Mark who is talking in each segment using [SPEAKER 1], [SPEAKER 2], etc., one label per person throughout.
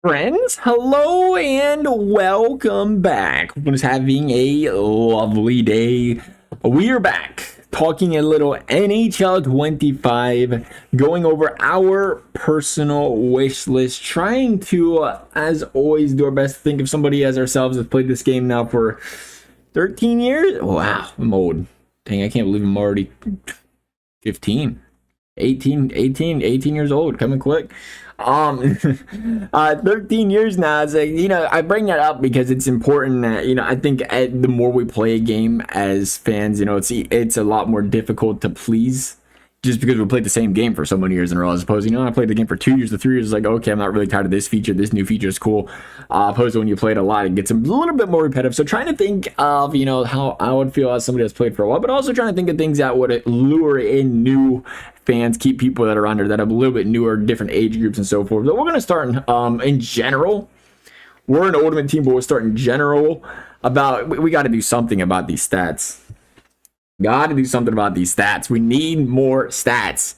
[SPEAKER 1] Friends, hello and welcome back. Hope everyone's having a lovely day. We are back talking a little NHL 25, going over our personal wish list, trying to, as always, do our best to think of somebody as ourselves that's played this game now for 13 years. Wow, I'm old. Dang, I can't believe I'm already 15. 18 years old, coming quick. 13 years now. It's like, I bring that up because it's important that, I think the more we play a game as fans, it's a lot more difficult to please just because we played the same game for so many years in a row, as opposed to, I played the game for 2 years or 3 years. It's like, okay, I'm not really tired of this feature. This new feature is cool. Opposed to when you played a lot, it gets a little bit more repetitive. So trying to think of, how I would feel as somebody that's played for a while, but also trying to think of things that would lure in new fans, keep people that are under that have a little bit newer, different age groups and so forth. But we're going to start in general. We're an ultimate team, but we'll start in general about, we got to do something about these stats. Got to do something about these stats. We need more stats.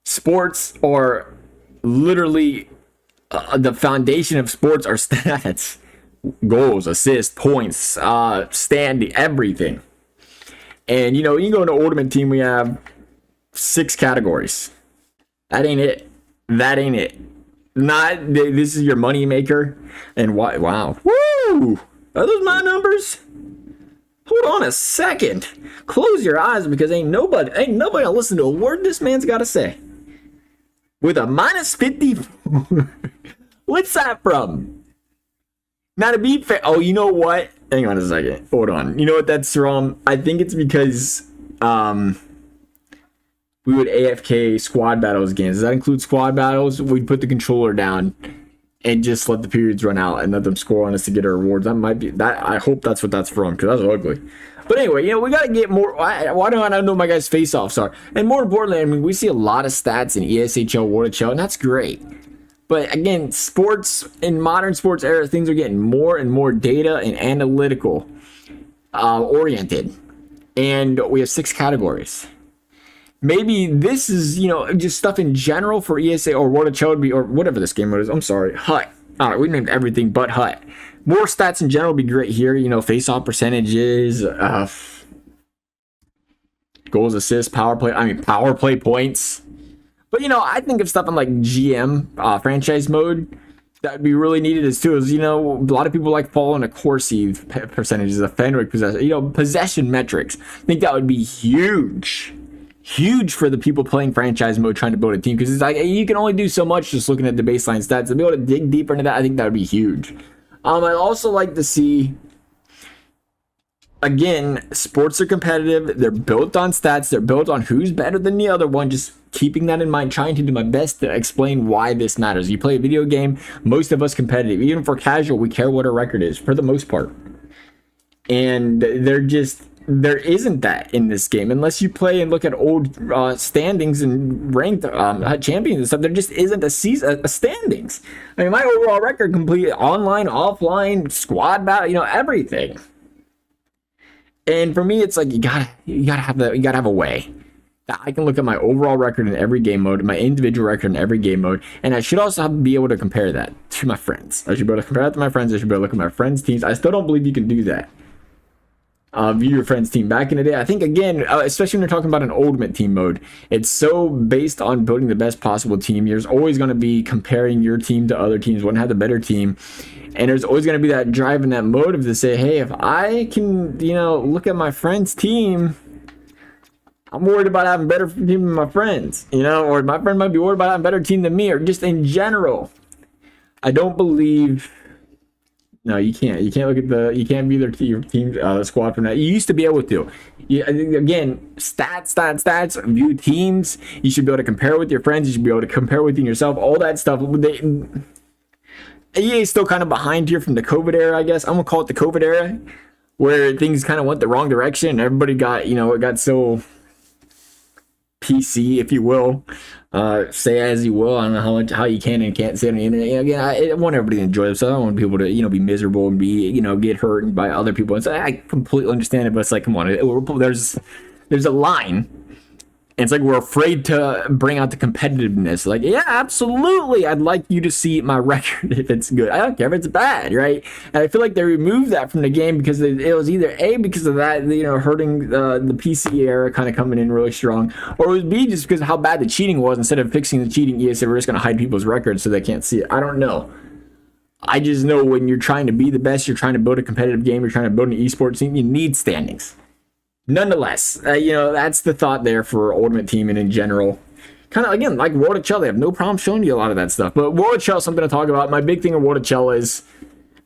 [SPEAKER 1] Sports are literally the foundation of sports are stats. Goals, assists, points, standing, everything. And, you can go to ultimate team, we have 6 categories. That ain't it. This is your money maker. And why? Wow. Woo! Are those my numbers? Hold on a second. Close your eyes because ain't nobody gonna listen to a word this man's gotta say. With a minus 50. What's that from? Now to be fair, oh, you know what? Hang on a second. Hold on. You know what that's from? I think it's because we would AFK squad battles games. Does that include squad battles? We'd put the controller down and just let the periods run out and let them score on us to get our rewards. That might be that. I hope that's what that's from, because that's ugly. But anyway, we got to get more. Why do I not know my guys' face-offs are? And more importantly, I mean, we see a lot of stats in ESHL, World CHEL, and that's great. But again, sports, in modern sports era, things are getting more and more data and analytical oriented. And we have 6 categories. Maybe this is, just stuff in general for ESA or World of CHEL would be, or whatever this game mode is. I'm sorry, HUT. All right, we named everything but HUT. More stats in general would be great here. Face-off percentages, goals, assists, power play points. But, I think of stuff in like GM, franchise mode, that would be really needed as too. Is, a lot of people like following a Corsi percentages, a Fenwick possession, possession metrics. I think that would be huge for the people playing franchise mode trying to build a team, because it's like you can only do so much just looking at the baseline stats. To be able to dig deeper into that, I think that would be huge. I'd also like to see, again, sports are competitive. They're built on stats. They're built on who's better than the other one. Just keeping that in mind, trying to do my best to explain why this matters. You play a video game, most of us competitive. Even for casual, we care what our record is for the most part. And there isn't that in this game unless you play and look at old standings and ranked champions and stuff. There just isn't a standings. I mean, my overall record, complete online, offline, squad battle, everything. And for me, it's like you gotta have a way that I can look at my overall record in every game mode, my individual record in every game mode, and I should also be able to compare that to my friends. I should be able to compare that to my friends. I should be able to look at my friends' teams. I still don't believe you can do that. View your friend's team back in the day. I think, again, especially when you're talking about an ultimate team mode, it's so based on building the best possible team. There's always going to be comparing your team to other teams, one had the better team, and there's always going to be that drive and that motive to say, hey, if I can look at my friend's team, I'm worried about having better team than my friends, or my friend might be worried about having a better team than me, or just in general. I don't believe. No, you can't. You can't look at you can't view your team squad from that. You used to be able to. Again, stats, view teams. You should be able to compare with your friends. You should be able to compare within yourself. All that stuff. EA is still kind of behind here from the COVID era, I guess. I'm gonna call it the COVID era, where things kind of went the wrong direction. Everybody got, it got so PC, if you will. Say as you will. I don't know how you can and can't say it on the internet. Again, I want everybody to enjoy themselves. I don't want people to be miserable and be get hurt by other people. And so I completely understand it, but it's like, come on, there's a line And it's like we're afraid to bring out the competitiveness. Like, yeah, absolutely. I'd like you to see my record if it's good. I don't care if it's bad, right? And I feel like they removed that from the game because it was either A, because of that, hurting the PC era kind of coming in really strong, or it was B, just because of how bad the cheating was. Instead of fixing the cheating, EA said we're just going to hide people's records so they can't see it. I don't know. I just know when you're trying to be the best, you're trying to build a competitive game, you're trying to build an esports team, you need standings. Nonetheless, that's the thought there for Ultimate Team and in general. Kind of, again, like World of CHEL, they have no problem showing you a lot of that stuff. But World of CHEL is something to talk about. My big thing of World of CHEL is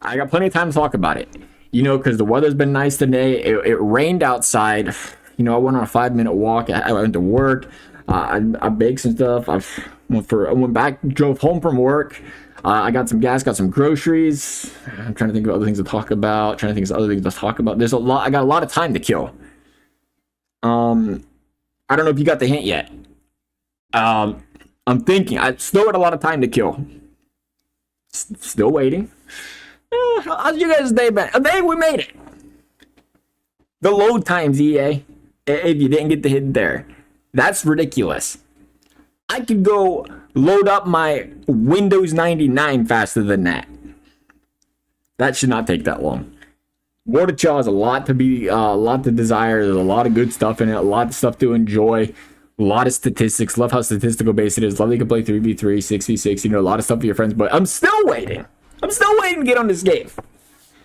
[SPEAKER 1] I got plenty of time to talk about it. Because the weather's been nice today. It rained outside. I went on a 5-minute walk. I went to work. I baked some stuff. I went back, drove home from work. I got some gas, got some groceries. I'm trying to think of other things to talk about. There's a lot. I got a lot of time to kill. I don't know if you got the hint yet. I'm thinking. I still got a lot of time to kill. Still waiting. How's you guys' day been? We made it. The load times, EA. If you didn't get the hint there, that's ridiculous. I could go load up my Windows 99 faster than that. That should not take that long. World of CHEL has a lot to desire. There's a lot of good stuff in it, a lot of stuff to enjoy, a lot of statistics. Love how statistical based it is. Love that you can play 3v3, 6v6, a lot of stuff with your friends. But I'm still waiting. To get on this game.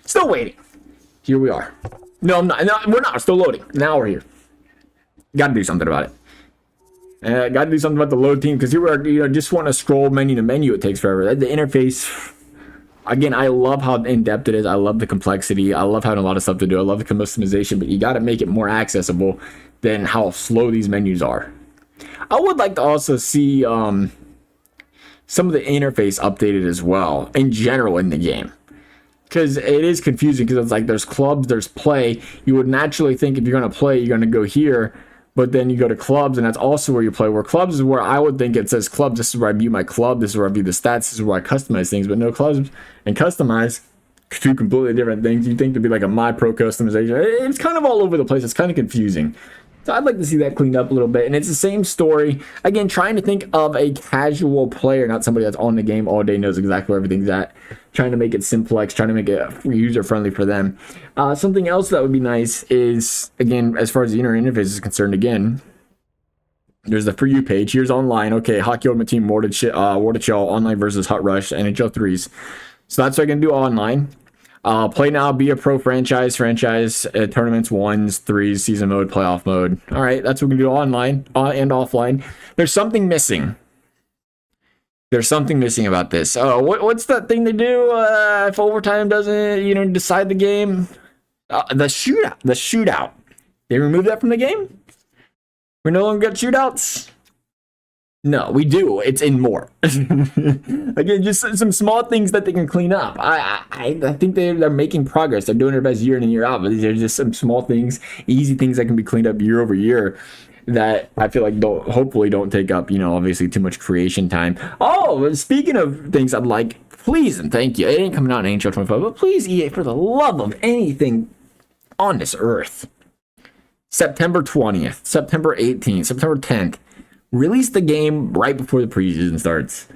[SPEAKER 1] Still waiting. Here we are. No, I'm not. No, we're not. We're still loading. Now we're here. Got to do something about it. Got to do something about the load team, because here we are. Just want to scroll menu to menu. It takes forever. The interface. Again, I love how in-depth it is. I love the complexity. I love having a lot of stuff to do. I love the customization, but you got to make it more accessible than how slow these menus are. I would like to also see some of the interface updated as well, in general, in the game. Because it is confusing, because it's like there's clubs, there's play. You would naturally think if you're going to play, you're going to go here. But then you go to clubs, and that's also where you play. Where clubs is where I would think it says clubs. This is where I view my club. This is where I view the stats. This is where I customize things. But no, clubs and customize, two completely different things. You think to be like a My Pro customization. It's kind of all over the place. It's kind of confusing. So I'd like to see that cleaned up a little bit. And it's the same story. Again, trying to think of a casual player, not somebody that's on the game all day, knows exactly where everything's at. Trying to make it simplex, trying to make it user-friendly for them. Something else that would be nice is, again, as far as the interface is concerned, again, there's the For You page. Here's online. Okay, Hockey Ultimate Team, World of CHEL, online versus Hot Rush, NHL 3s. So that's what I can do online. Play now, be a pro franchise, tournaments, 1s, 3s, season mode, playoff mode. All right, that's what we can do online and offline. There's something missing. There's something missing about this. What's that thing they do if overtime doesn't, decide the game? The shootout. The shootout. They removed that from the game? We no longer got shootouts? No, we do. It's in more. Again, just some small things that they can clean up. I think they're making progress. They're doing their best year in and year out, but these are just some small things, easy things that can be cleaned up year over year, that I feel like hopefully don't take up, obviously too much creation time. Oh, speaking of things I'd like, please and thank you. It ain't coming out in NHL 25, but please, EA, for the love of anything on this earth, September 20th, September 18th, September 10th, release the game right before the preseason starts.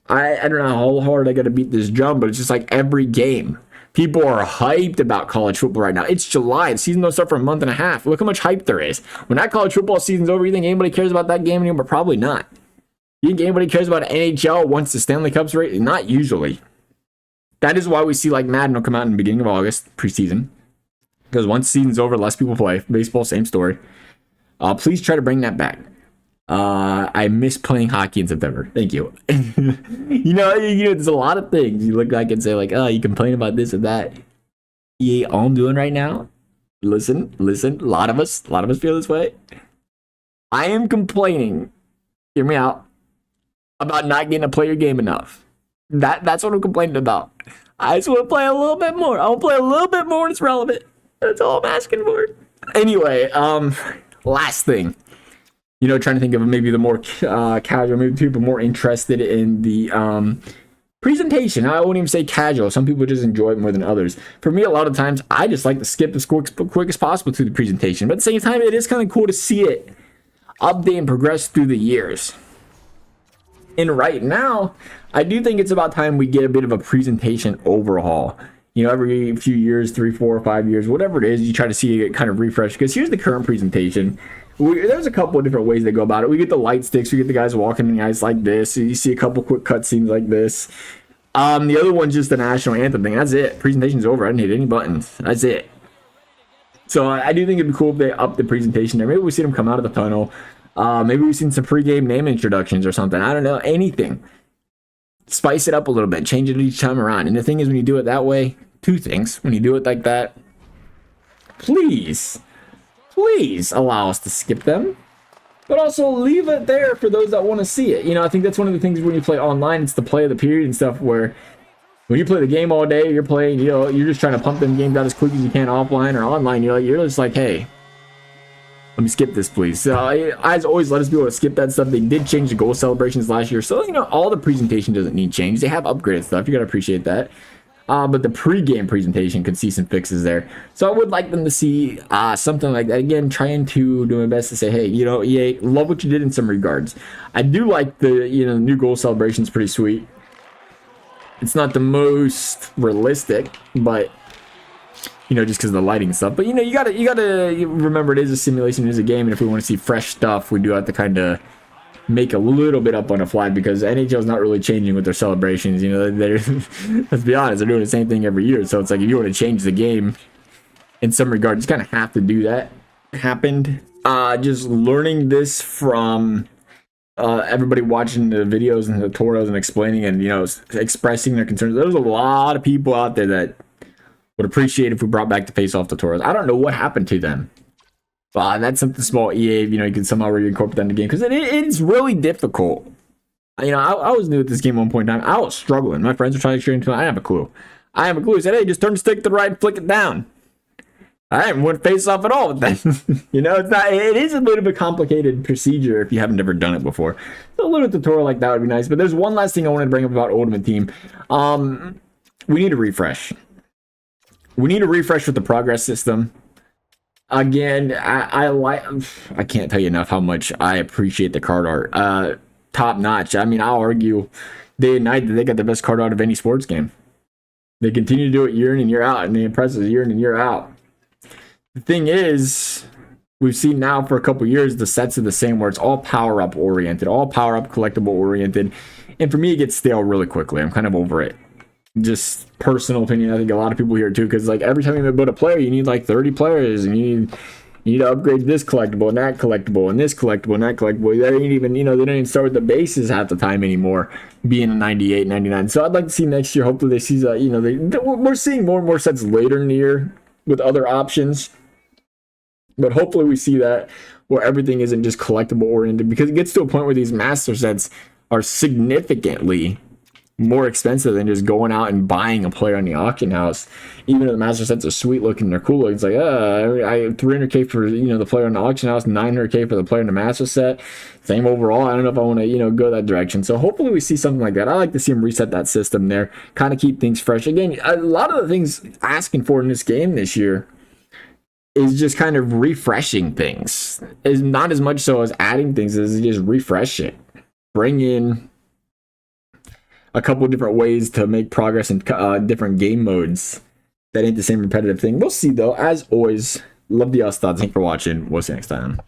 [SPEAKER 1] I don't know how hard I got to beat this drum, but it's just like every game. People are hyped about college football right now. It's July. The season don't start for a month and a half. Look how much hype there is. When that college football season's over, you think anybody cares about that game anymore? Probably not. You think anybody cares about NHL once the Stanley Cup's right? Not usually. That is why we see like Madden will come out in the beginning of August, preseason. Because once the season's over, less people play. Baseball, same story. Please try to bring that back. I miss playing hockey in September. Thank you. There's a lot of things you look back and say like, oh, you complain about this or that. Yeah, all I'm doing right now, listen, a lot of us feel this way. I am complaining, hear me out, about not getting to play your game enough. That's what I'm complaining about. I just want to play a little bit more. I want to play a little bit more when it's relevant. That's all I'm asking for. Anyway, last thing. Trying to think of maybe the more casual, maybe people more interested in the presentation. I wouldn't even say casual. Some people just enjoy it more than others. For me, a lot of times, I just like to skip as quick as possible through the presentation. But at the same time, it is kind of cool to see it update and progress through the years. And right now, I do think it's about time we get a bit of a presentation overhaul. You know, every few years, 3, 4, 5 years, whatever it is, you try to see it kind of refresh. Because here's the current presentation. There's a couple of different ways they go about it. We get the light sticks. We get the guys walking in the ice like this. So you see a couple quick cutscenes like this. The other one's just the national anthem thing. That's it. Presentation's over. I didn't hit any buttons. That's it. So I do think it'd be cool if they up the presentation there. Maybe we see them come out of the tunnel. Maybe we've seen some pregame name introductions or something. I don't know. Anything. Spice it up a little bit. Change it each time around. And the thing is, when you do it that way, 2 things. When you do it like that, please allow us to skip them. But also leave it there for those that want to see it. You know, I think that's one of the things when you play online. It's the play of the period and stuff where when you play the game all day, you're playing, you know, you're just trying to pump them games out as quick as you can offline or online. You're just like, hey, let me skip this, please. So as always, let us be able to skip that stuff. They did change the goal celebrations last year. So, you know, all the presentation doesn't need change. They have upgraded stuff. You got to appreciate that. But the pre-game presentation could see some fixes there. So I would like them to see something like that. Again, trying to do my best to say, hey, you know, EA, love what you did in some regards. I do like the, you know, new goal celebrations, pretty sweet. It's not the most realistic, but, you know, just because of the lighting and stuff. But, you know, you gotta remember it is a simulation, it is a game, and if we want to see fresh stuff, we do have to kind of make a little bit up on the fly because NHL is not really changing with their celebrations. You know, they're let's be honest, they're doing the same thing every year. So it's like if you want to change the game in some regards, you kind of have to do that. Happened. Just learning this from everybody watching the videos and the tutorials and explaining and, you know, expressing their concerns. There's a lot of people out there that would appreciate if we brought back the face-off tutorials. I don't know what happened to them. That's something small, EA, you know, you can somehow reincorporate that in the game because it's really difficult. You know, I was new at this game at one point in time. I was struggling. My friends were trying to share into it. I have a clue. I said, hey, just turn the stick to the right and flick it down. I haven't went face off at all with that. You know, it is a bit of a complicated procedure if you haven't ever done it before. So a little tutorial like that would be nice. But there's one last thing I wanted to bring up about Ultimate Team. We need a refresh. We need a refresh with the progress system. Again, I can't tell you enough how much I appreciate the card art. Top notch. I mean, I'll argue day and night that they got the best card art of any sports game. They continue to do it year in and year out, and they impress us year in and year out. The thing is, we've seen now for a couple years the sets are the same where it's all power-up oriented, all power-up collectible oriented. And for me, it gets stale really quickly. I'm kind of over it. Just personal opinion. I think a lot of people here too, because like every time you build a player, you need like 30 players, and you need to upgrade this collectible and that collectible and this collectible and that collectible. They ain't even, you know, they don't even start with the bases half the time anymore, being a 98, 99. So I'd like to see next year. Hopefully they see that, you know, we're seeing more and more sets later in the year with other options, but hopefully we see that where everything isn't just collectible oriented, because it gets to a point where these master sets are significantly more expensive than just going out and buying a player on the auction house. Even though the master sets are sweet looking, they're cool looking, it's like, I 300k for, you know, the player on the auction house, 900k for the player in the master set. Same overall. I don't know if I want to, you know, go that direction. So hopefully we see something like that. I like to see them reset that system there, kind of keep things fresh. Again, a lot of the things asking for in this game this year is just kind of refreshing things. Is not as much so as adding things as just refresh it. Bring in a couple of different ways to make progress in different game modes. That ain't the same repetitive thing. We'll see though. As always, love the thoughts. Thanks for watching. We'll see you next time.